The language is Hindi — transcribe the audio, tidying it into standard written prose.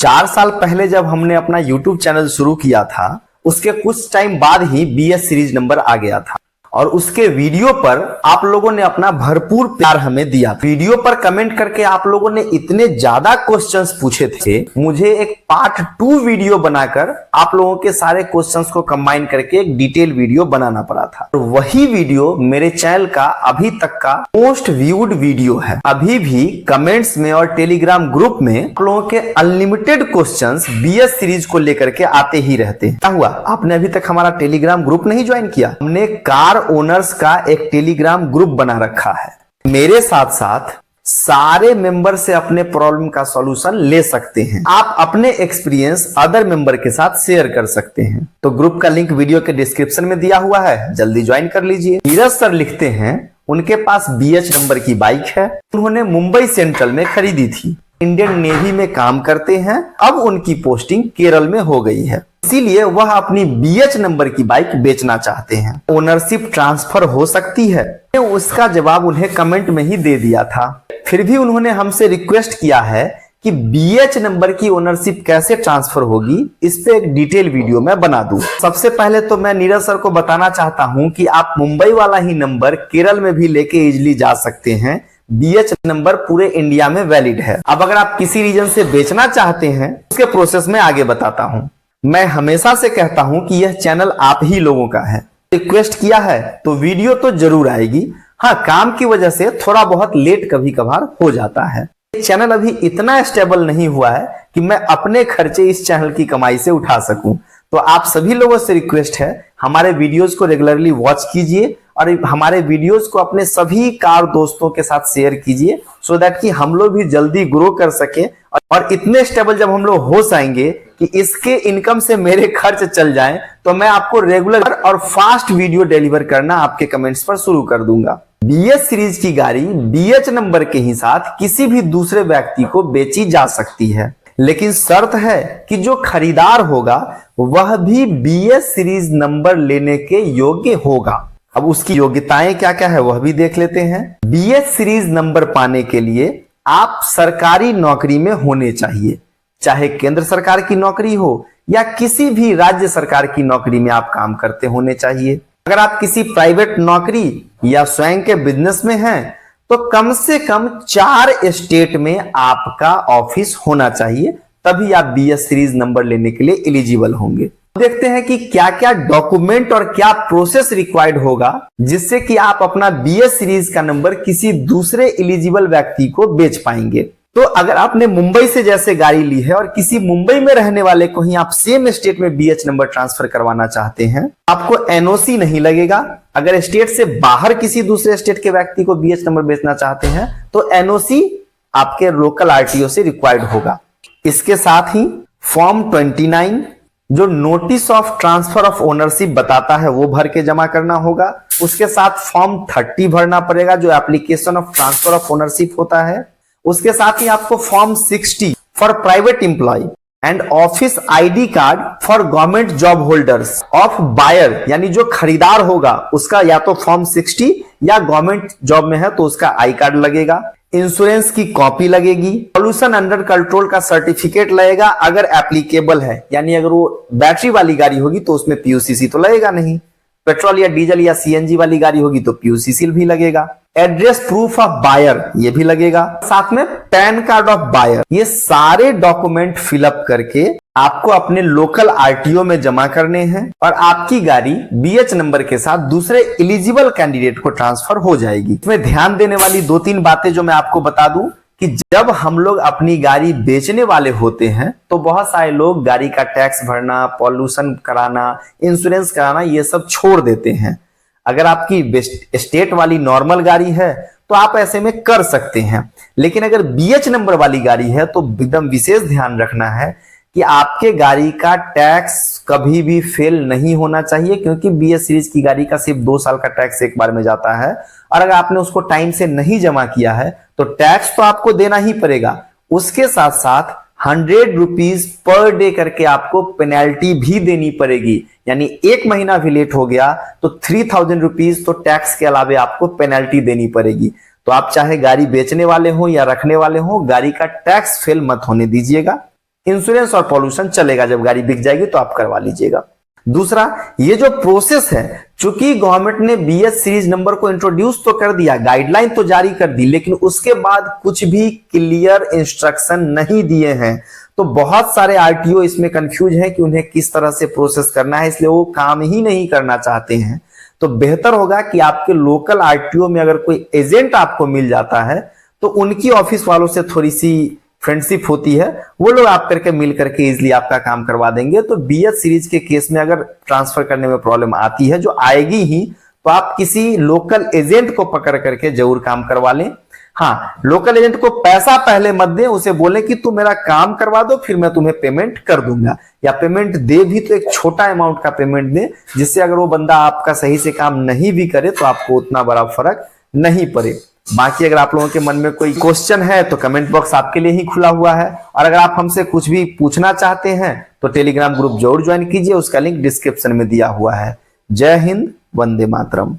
4 साल पहले जब हमने अपना YouTube चैनल शुरू किया था, उसके कुछ टाइम बाद ही BS सीरीज नंबर आ गया था और उसके वीडियो पर आप लोगों ने अपना भरपूर प्यार हमें दिया। वीडियो पर कमेंट करके आप लोगों ने इतने ज्यादा क्वेश्चंस पूछे थे, मुझे एक पार्ट 2 वीडियो बनाकर आप लोगों के सारे क्वेश्चंस को कंबाइन करके एक डिटेल वीडियो बनाना पड़ा था। तो वही वीडियो मेरे चैनल का अभी तक का मोस्ट व्यूड वीडियो है। अभी भी कमेंट्स में और टेलीग्राम ग्रुप में आप लोगों के अनलिमिटेड क्वेश्चंस BS सीरीज को लेकर के आते ही रहते हैं। क्या हुआ, आपने अभी तक हमारा टेलीग्राम ग्रुप नहीं ज्वाइन किया? हमने कार ओनर्स का एक टेलीग्राम ग्रुप बना रखा है। मेरे साथ साथ सारे मेंबर से अपने प्रॉब्लम का सॉल्यूशन ले सकते हैं। आप अपने एक्सपीरियंस अदर मेंबर के साथ शेयर कर सकते हैं। तो ग्रुप का लिंक वीडियो के डिस्क्रिप्शन में दिया हुआ है, जल्दी ज्वाइन कर लीजिए। नीरज सर लिखते हैं उनके पास BH नंबर की बाइक है, उन्होंने मुंबई सेंट्रल में खरीदी थी, इंडियन नेवी में काम करते हैं, अब उनकी पोस्टिंग केरल में हो गई है, इसीलिए वह अपनी BH नंबर की बाइक बेचना चाहते हैं। ओनरशिप ट्रांसफर हो सकती है? उसका जवाब उन्हें कमेंट में ही दे दिया था। फिर भी उन्होंने हमसे रिक्वेस्ट किया है कि BH नंबर की ओनरशिप कैसे ट्रांसफर होगी, इस पे एक डिटेल वीडियो मैं बना दूं। सबसे पहले तो मैं नीरज सर को बताना चाहता हूं कि आप मुंबई वाला ही नंबर केरल में भी लेके इजिली जा सकते हैं। BH नंबर पूरे इंडिया में वैलिड है। अब अगर आप किसी रीजन से बेचना चाहते हैं, उसके प्रोसेस में आगे बताता हूं। मैं हमेशा से कहता हूं कि यह चैनल आप ही लोगों का है। रिक्वेस्ट किया है तो वीडियो तो जरूर आएगी। हाँ, काम की वजह से थोड़ा बहुत लेट कभी कभार हो जाता है। चैनल अभी इतना स्टेबल नहीं हुआ है कि मैं अपने खर्चे इस चैनल की कमाई से उठा सकूं। तो आप सभी लोगों से रिक्वेस्ट है, हमारे वीडियोस को रेगुलरली वॉच कीजिए और हमारे वीडियोस को अपने सभी कार दोस्तों के साथ शेयर कीजिए, सो दैट कि हम लोग भी जल्दी ग्रो कर सके और इतने स्टेबल जब हम लोग हो जाएंगे कि इसके इनकम से मेरे खर्च चल जाएं, तो मैं आपको रेगुलर और फास्ट वीडियो डिलीवर करना आपके कमेंट्स पर शुरू कर दूंगा। BS सीरीज की गाड़ी BH नंबर के ही साथ किसी भी दूसरे व्यक्ति को बेची जा सकती है, लेकिन शर्त है कि जो खरीदार होगा वह भी BS सीरीज नंबर लेने के योग्य होगा। अब उसकी योग्यताएं क्या क्या है वह भी देख लेते हैं। BS सीरीज नंबर पाने के लिए आप सरकारी नौकरी में होने चाहिए, चाहे केंद्र सरकार की नौकरी हो या किसी भी राज्य सरकार की नौकरी में आप काम करते होने चाहिए। अगर आप किसी प्राइवेट नौकरी या स्वयं के बिजनेस में हैं, तो कम से कम 4 स्टेट में आपका ऑफिस होना चाहिए, तभी आप BS सीरीज नंबर लेने के लिए एलिजिबल होंगे। देखते हैं कि क्या क्या डॉक्यूमेंट और क्या प्रोसेस रिक्वायर्ड होगा जिससे कि आप अपना BS सीरीज का नंबर किसी दूसरे एलिजिबल व्यक्ति को बेच पाएंगे। तो अगर आपने मुंबई से जैसे गाड़ी ली है और किसी मुंबई में रहने वाले को ही आप सेम स्टेट में BH नंबर ट्रांसफर करवाना चाहते हैं, आपको NOC नहीं लगेगा। अगर स्टेट से बाहर किसी दूसरे स्टेट के व्यक्ति को BH नंबर बेचना चाहते हैं तो NOC आपके लोकल RTO से रिक्वायर्ड होगा। इसके साथ ही फॉर्म 29 जो notice of transfer of ownership बताता है वो भर के जमा करना होगा। उसके साथ फॉर्म 30 भरना पड़ेगा जो application of transfer of ownership होता है। उसके साथ ही आपको form 60 for private employ and office ID card for government job holders of buyer, यानी जो खरीदार होगा उसका या तो फॉर्म 60 या गवर्नमेंट जॉब में है तो उसका I कार्ड लगेगा। इंश्योरेंस की कॉपी लगेगी, पॉल्यूशन अंडर कंट्रोल का सर्टिफिकेट लगेगा अगर एप्लीकेबल है, यानी अगर वो बैटरी वाली गाड़ी होगी तो उसमें PUCC तो लगेगा नहीं, पेट्रोल या डीजल या CNG वाली गाड़ी होगी तो PUCC भी लगेगा। एड्रेस प्रूफ ऑफ बायर ये भी लगेगा, साथ में पैन कार्ड ऑफ बायर। ये सारे डॉक्यूमेंट फिलअप करके आपको अपने लोकल RTO में जमा करने हैं और आपकी गाड़ी BH नंबर के साथ दूसरे एलिजिबल कैंडिडेट को ट्रांसफर हो जाएगी। इसमें ध्यान देने वाली 2-3 बातें जो मैं आपको बता दूं कि जब हम लोग अपनी गाड़ी बेचने वाले होते हैं तो बहुत सारे लोग गाड़ी का टैक्स भरना, पॉल्यूशन कराना, इंश्योरेंस कराना ये सब छोड़ देते हैं। अगर आपकी स्टेट वाली नॉर्मल गाड़ी है तो आप ऐसे में कर सकते हैं, लेकिन अगर BH नंबर वाली गाड़ी है तो एकदम विशेष ध्यान रखना है कि आपके गाड़ी का टैक्स कभी भी फेल नहीं होना चाहिए, क्योंकि BS सीरीज की गाड़ी का सिर्फ 2 साल का टैक्स एक बार में जाता है और अगर आपने उसको टाइम से नहीं जमा किया है तो टैक्स तो आपको देना ही पड़ेगा। उसके साथ साथ 100 रुपीज पर डे करके आपको पेनल्टी भी देनी पड़ेगी, यानी 1 महीना भी लेट हो गया तो 3000 रुपीज तो टैक्स के अलावे आपको पेनल्टी देनी पड़ेगी। तो आप चाहे गाड़ी बेचने वाले हो या रखने वाले हो, गाड़ी का टैक्स फेल मत होने दीजिएगा। इंश्योरेंस और पॉल्यूशन चलेगा, जब गाड़ी बिक जाएगी तो आप करवा लीजिएगा। दूसरा, ये जो प्रोसेस है, चूंकि गवर्नमेंट ने BS सीरीज नंबर को इंट्रोड्यूस तो कर दिया, गाइडलाइन तो जारी कर दी, लेकिन उसके बाद कुछ भी क्लियर इंस्ट्रक्शन नहीं दिए हैं। तो बहुत सारे RTO इसमें कंफ्यूज हैं कि उन्हें किस तरह से प्रोसेस करना है, इसलिए वो काम ही नहीं करना चाहते हैं। तो बेहतर होगा कि आपके लोकल RTO में अगर कोई एजेंट आपको मिल जाता है तो उनकी ऑफिस वालों से थोड़ी सी फ्रेंडशिप होती है, वो लोग आप करके मिल करके इजिली आपका काम करवा देंगे। तो BS सीरीज के केस में अगर ट्रांसफर करने में प्रॉब्लम आती है, जो आएगी ही, तो आप किसी लोकल एजेंट को पकड़ करके जरूर काम करवा लें। हाँ, लोकल एजेंट को पैसा पहले मत दें, उसे बोले कि तुम मेरा काम करवा दो, फिर मैं तुम्हें पेमेंट कर दूंगा, या पेमेंट दे भी तो एक छोटा अमाउंट का पेमेंट दे, जिससे अगर वो बंदा आपका सही से काम नहीं भी करे तो आपको उतना बड़ा फर्क नहीं पड़े। बाकी अगर आप लोगों के मन में कोई क्वेश्चन है तो कमेंट बॉक्स आपके लिए ही खुला हुआ है, और अगर आप हमसे कुछ भी पूछना चाहते हैं तो टेलीग्राम ग्रुप जरूर ज्वाइन कीजिए, उसका लिंक डिस्क्रिप्शन में दिया हुआ है। जय हिंद, वंदे मातरम।